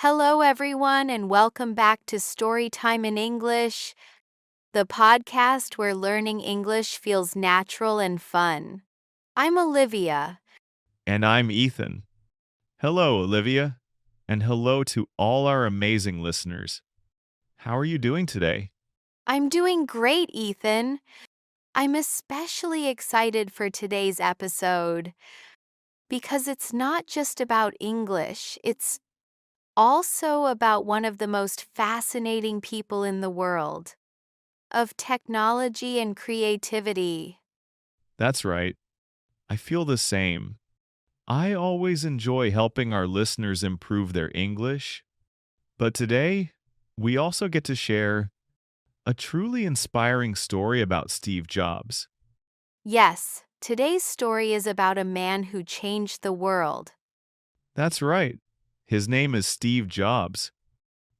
Hello, everyone, and welcome back to Storytime in English, the podcast where learning English feels natural and fun. I'm Olivia. And I'm Ethan. Hello, Olivia. And hello to all our amazing listeners. How are you doing today? I'm doing great, Ethan. I'm especially excited for today's episode because it's not just about English, it's also about one of the most fascinating people in the world, of technology and creativity. That's right. I feel the same. I always enjoy helping our listeners improve their English. But today, we also get to share a truly inspiring story about Steve Jobs. Yes, today's story is about a man who changed the world. That's right. His name is Steve Jobs.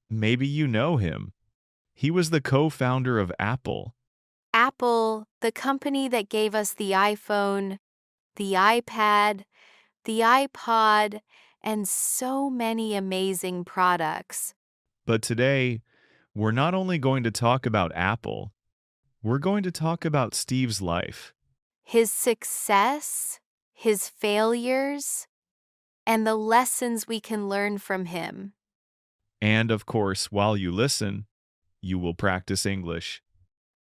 Maybe you know him. He was the co-founder of Apple. Apple, the company that gave us the iPhone, the iPad, the iPod, and so many amazing products. But today, we're not only going to talk about Apple, we're going to talk about Steve's life. His success, his failures, and the lessons we can learn from him. And of course, while you listen, you will practice English.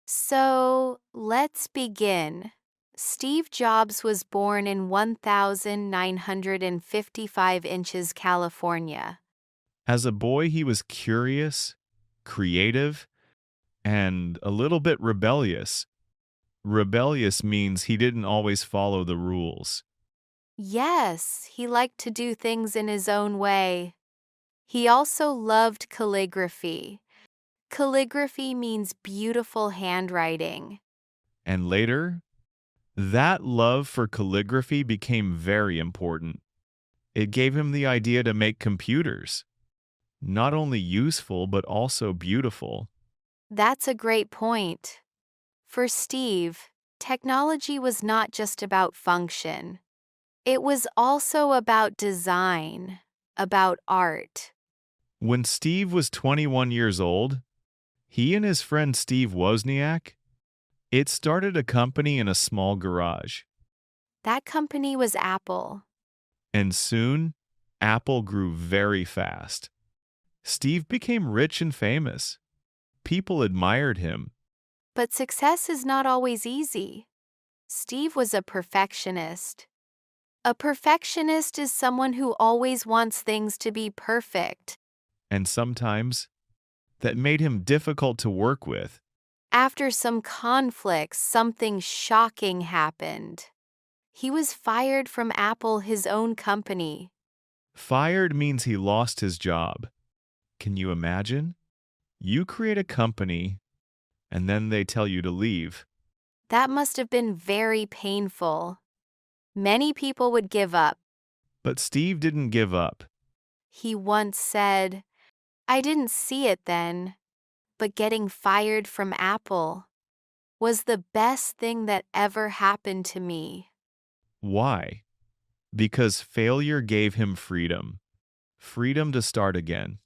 So, let's begin. Steve Jobs was born in 1955 inches, California. As a boy, he was curious, creative, and a little bit rebellious. Rebellious means he didn't always follow the rules. Yes, he liked to do things in his own way. He also loved calligraphy. Calligraphy means beautiful handwriting. And later, that love for calligraphy became very important. It gave him the idea to make computers, not only useful but also beautiful. That's a great point. For Steve, technology was not just about function. It was also about design, about art. When Steve was 21 years old, he and his friend Steve Wozniak, it started a company in a small garage. That company was Apple. And soon, Apple grew very fast. Steve became rich and famous. People admired him. But success is not always easy. Steve was a perfectionist. A perfectionist is someone who always wants things to be perfect. And sometimes, that made him difficult to work with. After some conflicts, something shocking happened. He was fired from Apple, his own company. Fired means he lost his job. Can you imagine? You create a company, and then they tell you to leave. That must have been very painful. Many people would give up. But Steve didn't give up. He once said, "I didn't see it then, but getting fired from Apple was the best thing that ever happened to me." Why? Because failure gave him freedom. Freedom to start again.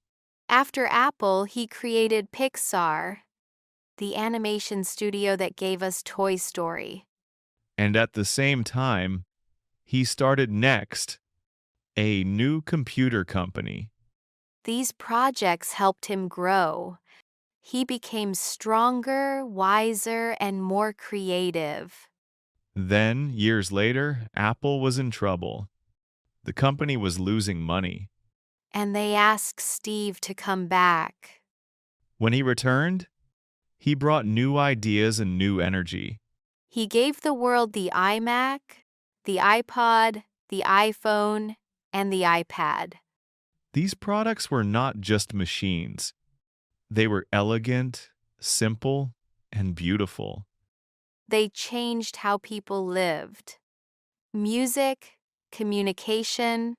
After Apple, he created Pixar, the animation studio that gave us Toy Story. And at the same time, he started Next, a new computer company. These projects helped him grow. He became stronger, wiser, and more creative. Then, years later, Apple was in trouble. The company was losing money. And they asked Steve to come back. When he returned, he brought new ideas and new energy. He gave the world the iMac, the iPod, the iPhone, and the iPad. These products were not just machines. They were elegant, simple, and beautiful. They changed how people lived. Music, communication,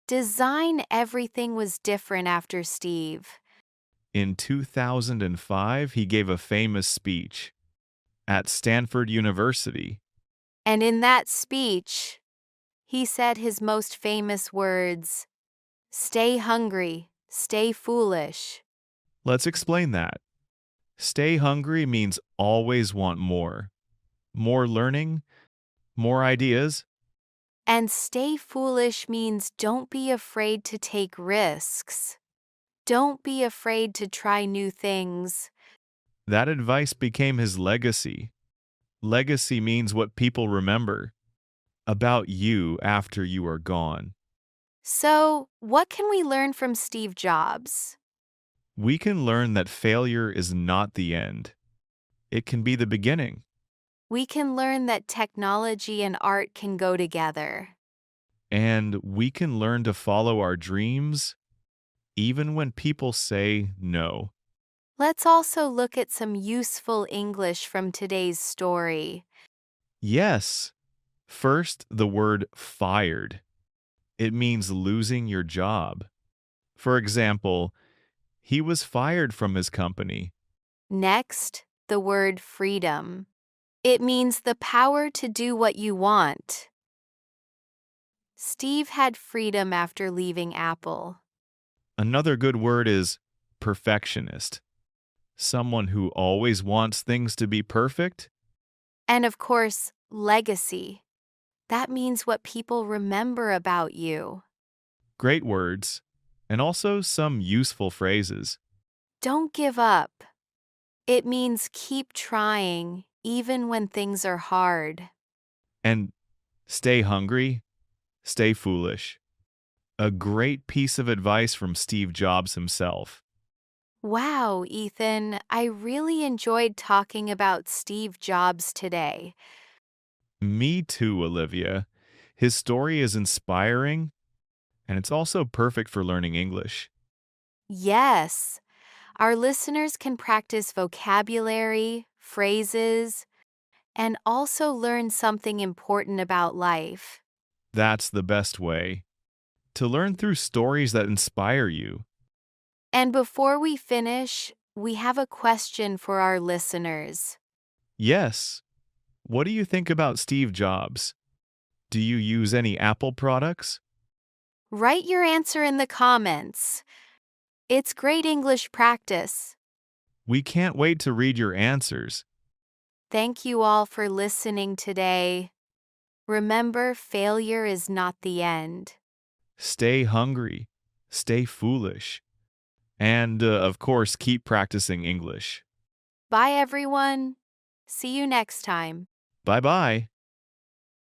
design, everything was different after Steve. In 2005, he gave a famous speech at Stanford University. And in that speech, he said his most famous words: "Stay hungry, Stay foolish. Let's explain that. Stay hungry means always want more. More learning, more ideas. And stay foolish means don't be afraid to take risks. Don't be afraid to try new things. That advice became his legacy. Legacy means what people remember about you after you are gone. So, what can we learn from Steve Jobs? We can learn that failure is not the end. It can be the beginning. We can learn that technology and art can go together. And we can learn to follow our dreams even when people say no. Let's also look at some useful English from today's story. Yes. First, the word fired. It means losing your job. For example, he was fired from his company. Next, the word freedom. It means the power to do what you want. Steve had freedom after leaving Apple. Another good word is perfectionist. Someone who always wants things to be perfect. And of course, legacy. That means what people remember about you. Great words. And also some useful phrases. Don't give up. It means keep trying, even when things are hard. And stay hungry, stay foolish. A great piece of advice from Steve Jobs himself. Wow, Ethan, I really enjoyed talking about Steve Jobs today. Me too, Olivia. His story is inspiring, and it's also perfect for learning English. Yes, our listeners can practice vocabulary, phrases, and also learn something important about life. That's the best way. To learn through stories that inspire you. And before we finish, we have a question for our listeners. Yes. What do you think about Steve Jobs? Do you use any Apple products? Write your answer in the comments. It's great English practice. We can't wait to read your answers. Thank you all for listening today. Remember, failure is not the end. Stay hungry, stay foolish, and, of course, keep practicing English. Bye, everyone. See you next time. Bye bye.